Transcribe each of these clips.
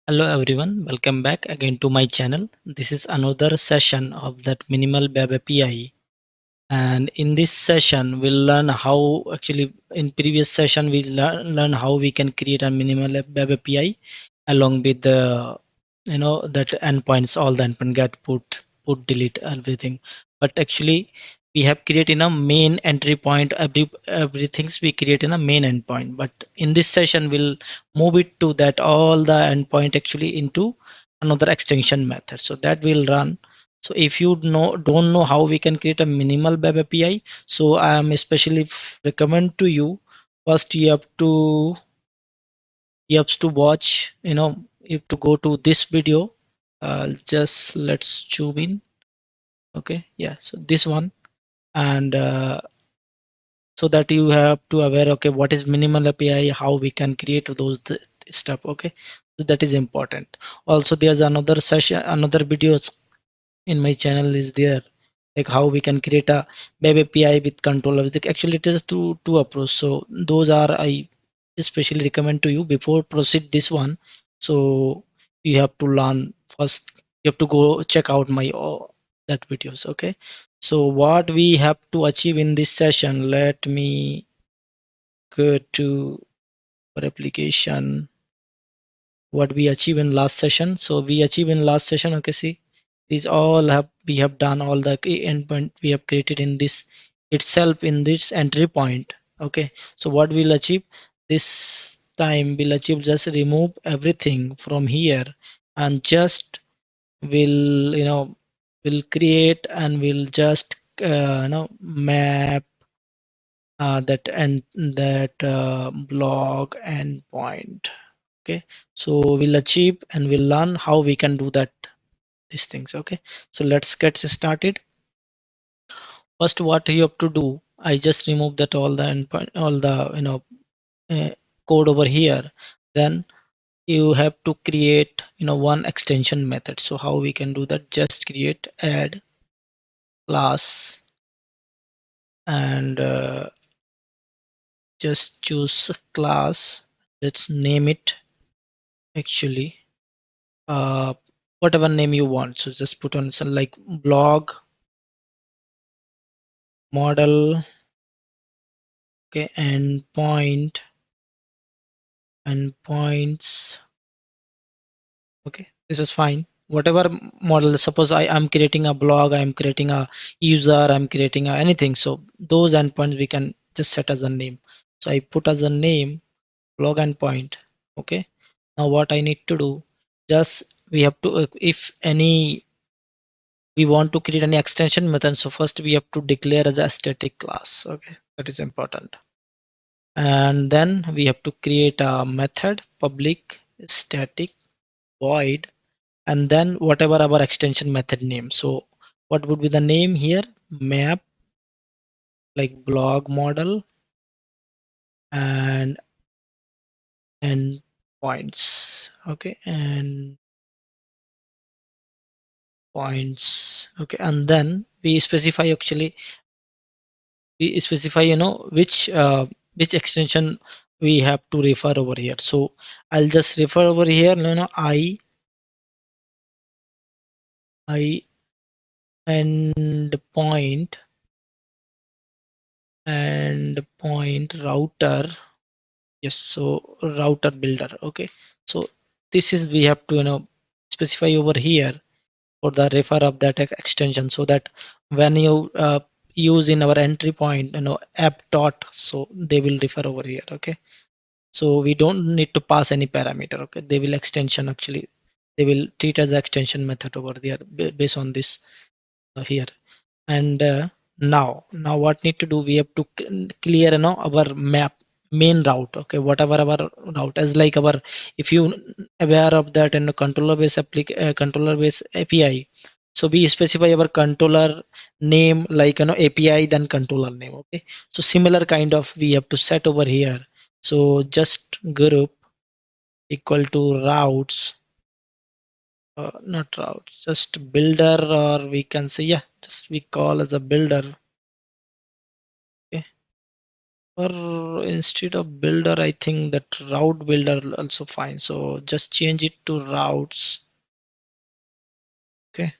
Hello everyone, welcome back again to my channel. This is another session of that minimal web API, and in this session we'll learn how actually in previous session we learn how we can create a minimal web API along with the that endpoints, all the endpoint get put delete everything. But actually we have created a main entry point. Everything's we create in a main endpoint, but in this session we'll move it to that all the endpoint actually into another extension method, so that will run. So if you don't know how we can create a minimal web API, so I am especially recommend to you, first you have to watch, you have to go to this video. Just let's zoom in. Okay, yeah, so this one. And so that you have to aware, okay, what is minimal API, how we can create those stuff. Okay, so that is important. Also there's another session, another videos in my channel is there, like how we can create a web API with controllers. Actually it is two approach, so those are I especially recommend to you before proceed this one. So you have to learn first, you have to go check out my that videos. Okay, so what we have to achieve in this session, let me go to our application, what we achieve in last session. So we achieve in last session, okay, see, these all have we have done all the endpoint we have created in this itself in this entry point. Okay, so what we'll achieve this time, we'll achieve just remove everything from here, and just will will create and we'll just map that blog endpoint. Okay, so we'll achieve and we'll learn how we can do that these things. Okay, so let's get started. First, what you have to do, I just remove that all the endpoint, all the uh, code over here. Then you have to create one extension method. So how we can do that, just create add class, and just choose a class. Let's name it actually uh, whatever name you want. So just put on some like blog model. Okay, endpoints. Okay, this is fine, whatever model. Suppose I am creating a blog, I'm creating a user, I'm creating anything, so those endpoints we can just set as a name. So I put as a name blog endpoint. Okay, now what I need to do, just we have to if any we want to create any extension method, so first we have to declare as a static class. Okay, that is important. And then we have to create a method public static void, and then whatever our extension method name. So what would be the name here, map, like blog model, and endpoints. Okay, and points. Okay, and then we specify, actually we specify which extension we have to refer over here. So I'll just refer over here, I endpoint router. Yes, so router builder. Okay, so this is we have to specify over here for the refer of that extension, so that when you use in our entry point app dot, so they will refer over here. Okay, so we don't need to pass any parameter. Okay, they will extension, actually they will treat as extension method over there based on this here. And now what need to do, we have to clear our map main route. Okay, whatever our route is, like our, if you aware of that in a controller based API, so we specify our controller name like API, then controller name. Okay, so similar kind of we have to set over here. So just group equal to routes, not routes, just builder, or we can say, yeah, just we call as a builder. Okay, or instead of builder, I think that route builder also fine, so just change it to routes. Okay,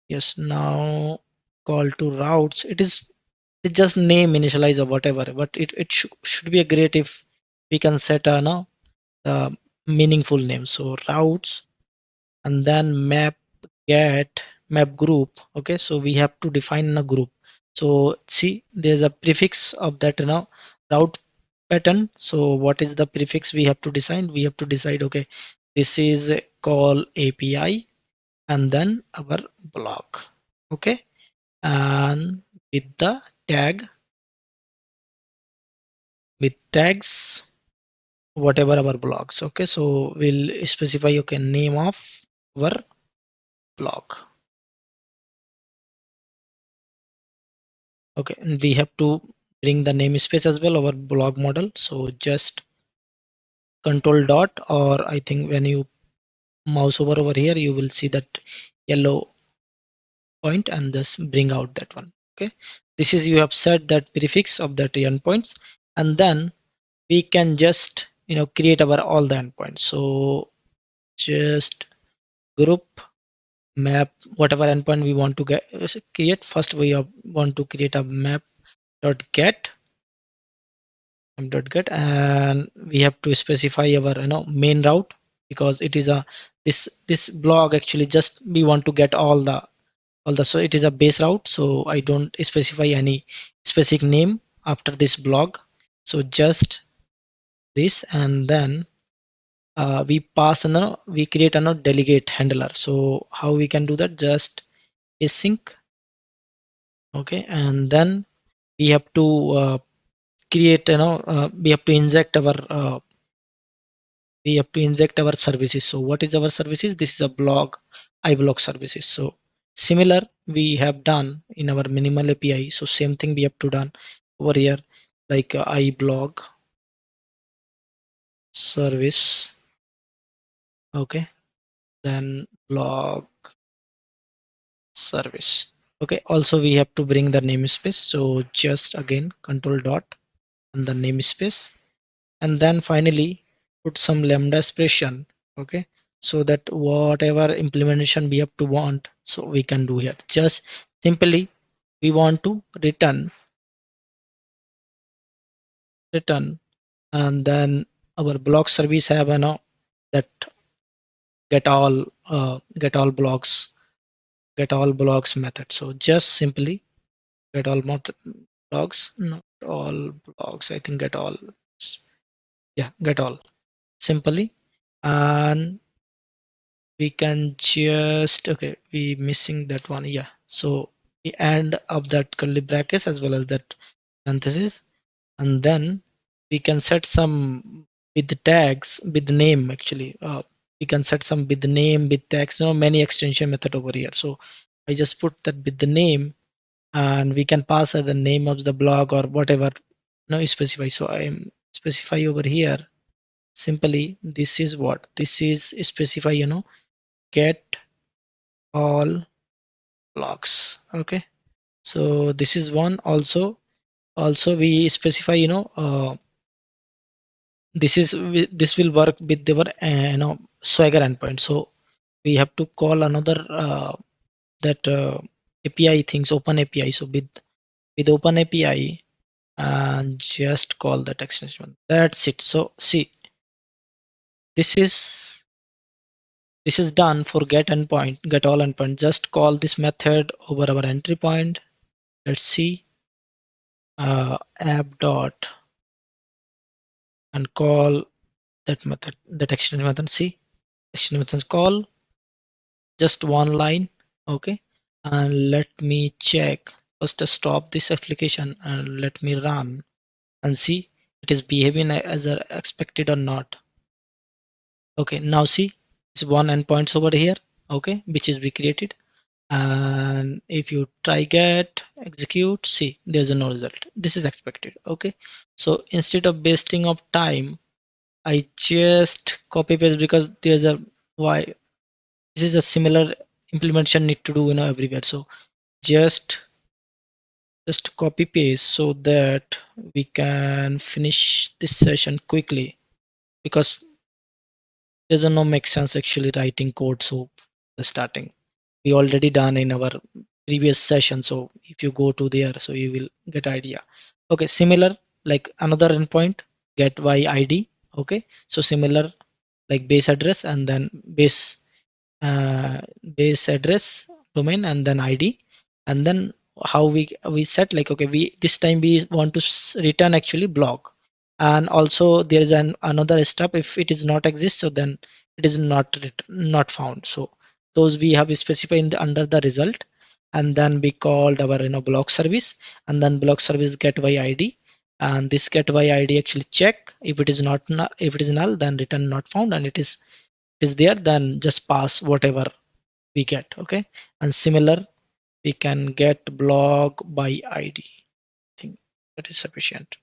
yes, now call to routes, it just name initialize or whatever, but it should be a great if we can set a no meaningful name. So routes, and then map get map group. Okay, so we have to define a group. So see, there's a prefix of that route pattern. So what is the prefix we have to decide? We have to decide, okay, this is call API and then our block. Okay, and with the tag, with tags, whatever our blocks. Okay, so we'll specify, okay, name of our block. Okay, and we have to bring the namespace as well, our blog model. So just control dot, or I think when you mouse over here, you will see that yellow point and just bring out that one. Okay, this is, you have set that prefix of that endpoints, and then we can just create our all the endpoints. So just group map whatever endpoint we want to create. First we want to create a map dot get and we have to specify our main route, because it is a this blog actually just we want to get all the so it is a base route, so I don't specify any specific name after this blog. So just this, and then we pass we create a delegate handler. So how we can do that? Just async. Okay, and then we have to create we have to inject our services. So what is our services? This is a blog iBlog services. So similar we have done in our minimal API. So same thing we have to done over here, like iBlog service. Okay, then blog service. Okay, also we have to bring the namespace. So just again control dot and the namespace, and then finally put some lambda expression. Okay, so that whatever implementation we have to want, so we can do here. Just simply we want to return, and then our block service have that get all blocks method. So just simply get all blocks, not all blocks, I think get all, yeah, get all simply. And we can just, okay, we missing that one, yeah. So we end up that curly brackets as well as that parenthesis, and then we can set some with the tags with the name actually. We can set some with the name with tags, many extension method over here. So I just put that with the name, and we can pass the name of the blog or whatever specify. So I am specify over here simply, this is what this is specify, get all blocks. Okay, so this is one. Also we specify, this will work with our swagger endpoint. So we have to call another that API things, open API. So with open API, and just call that extension. That's it. So see, this is done for get all endpoint. Just call this method over our entry point. Let's see, app dot, and call that method, that extension method. See, extension method call, just one line. Okay, and let me check first, stop this application and let me run and see it is behaving as expected or not. Okay, now see, it's one endpoints over here. Okay, which is we created, and if you try get execute, see there's a no result. This is expected. Okay, so instead of wasting of time, I just copy paste, because there's a why this is a similar implementation need to do everywhere. So just just copy paste so that we can finish this session quickly, because doesn't no make sense actually writing code so the starting we already done in our previous session. So if you go to there, so you will get idea. Okay, similar like another endpoint get by id. Okay, so similar like base address and then uh, base address domain and then id, and then how we set like, okay, we this time we want to return actually block, and also there is another step, if it is not exist, so then it is not found. So those we have specified in the under the result, and then we called our block service, and then block service get by id, and this get by id actually check if it is if it is null, then return not found, and it is there, then just pass whatever we get. Okay, and similar we can get block by id. I think that is sufficient.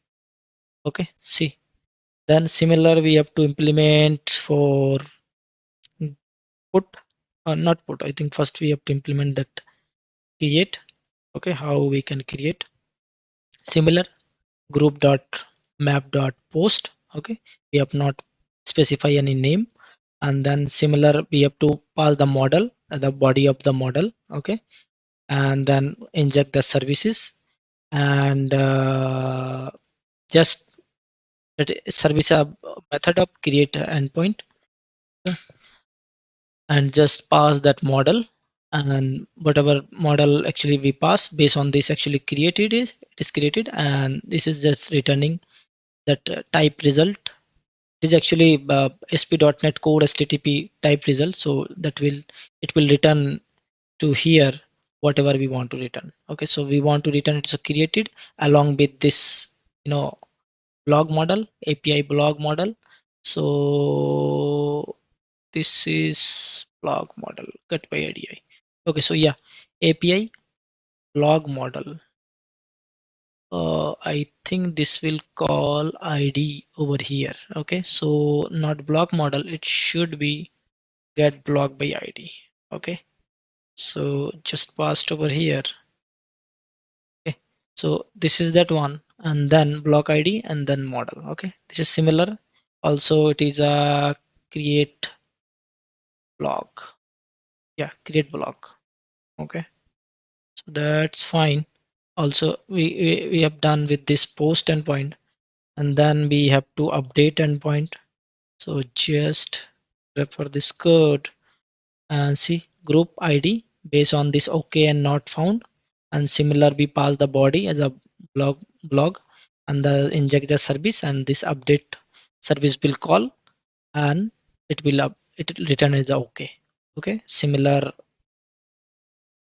Okay, see, then similar we have to implement for put, not put, I think first we have to implement that create. Okay, how we can create similar group dot map dot post. Okay, we have not specify any name, and then similar we have to pass the model, the body of the model. Okay, and then inject the services, and just that service method of create endpoint, and just pass that model, and whatever model actually we pass based on this actually created is it is created, and this is just returning that type result. It is actually sp.net core http type result, so that will it will return to here whatever we want to return. Okay, so we want to return it so created along with this blog model, API blog model. So this is blog model get by ADI. Okay, so yeah, API blog model. I think this will call ID over here. Okay, so not block model, it should be get block by ID. Okay, so just passed over here. Okay, so this is that one, and then block ID and then model. Okay, this is similar. Also, it is a create block. Yeah, create block. Okay, so that's fine. Also, we have done with this post endpoint, and then we have to update endpoint. So just refer this code and see group ID based on this OK and not found, and similar we pass the body as a blog and the inject the service, and this update service will call, and it will return as a OK. Okay, similar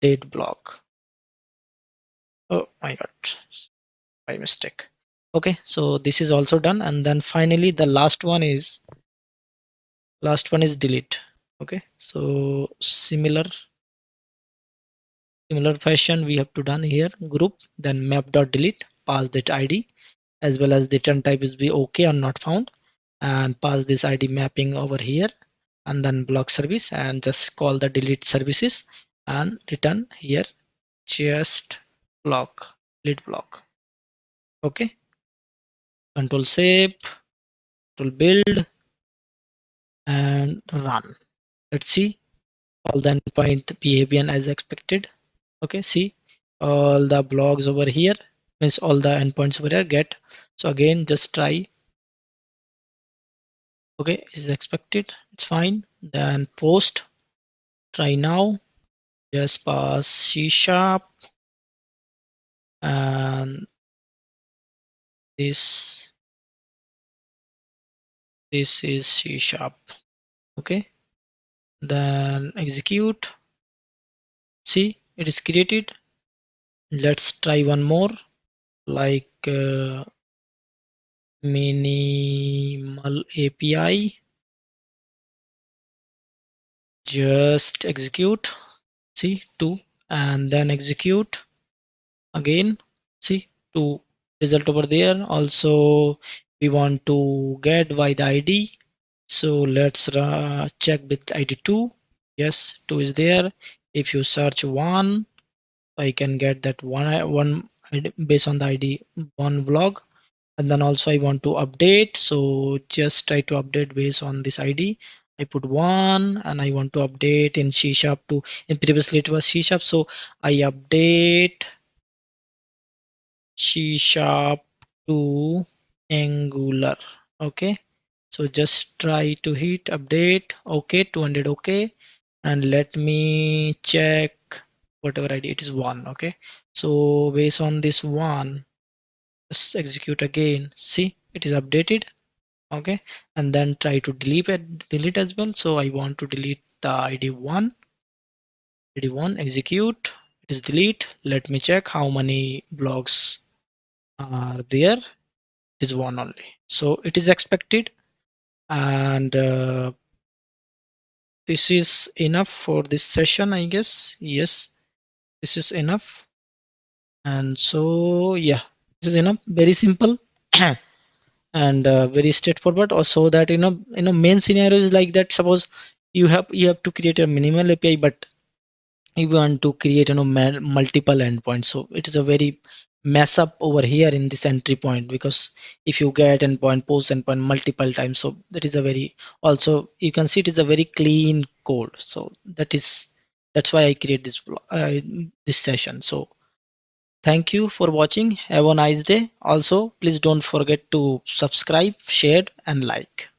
date block. Oh my god, by mistake. Okay, so this is also done, and then finally the last one is delete. Okay, so similar fashion we have to done here group, then map.delete, pass that id, as well as the return type is be okay or not found, and pass this id mapping over here, and then block service, and just call the delete services and return here just block, delete block. Okay, control save, control build, and run. Let's see all the endpoint behavior as expected. Okay, see all the blogs over here, means all the endpoints over here get. So again just try. Okay, is expected, it's fine. Then post, try now, just pass C sharp, and this is C sharp. Okay, then execute. See, it is created. Let's try one more, like minimal API. Just execute. See, 2, and then execute again. See, 2 result over there. Also we want to get by the ID, so let's check with ID 2. Yes, 2 is there. If you search 1, I can get that one based on the ID one blog. And then also I want to update, so just try to update based on this ID. I put one, and I want to update in C sharp to, in previously it was C sharp, so I update C sharp to Angular. Okay, so just try to hit update. Okay, 200. Okay, and let me check whatever ID, it is one. Okay, so based on this one, just execute again. See, it is updated. Okay, and then try to delete as well. So I want to delete the id1 execute, it is delete. Let me check how many blocks are there. It is one only, so it is expected. And this is enough for this session, I guess. Yes, this is enough. And so yeah, this is enough, very simple. And very straightforward. Also that main scenario is like that. Suppose you have to create a minimal API, but you want to create multiple endpoints, so it is a very mess up over here in this entry point, because if you get endpoint post endpoint multiple times, so that is a very, also you can see it is a very clean code. So that's why I create this session. So thank you for watching, have a nice day. Also please don't forget to subscribe, share and like.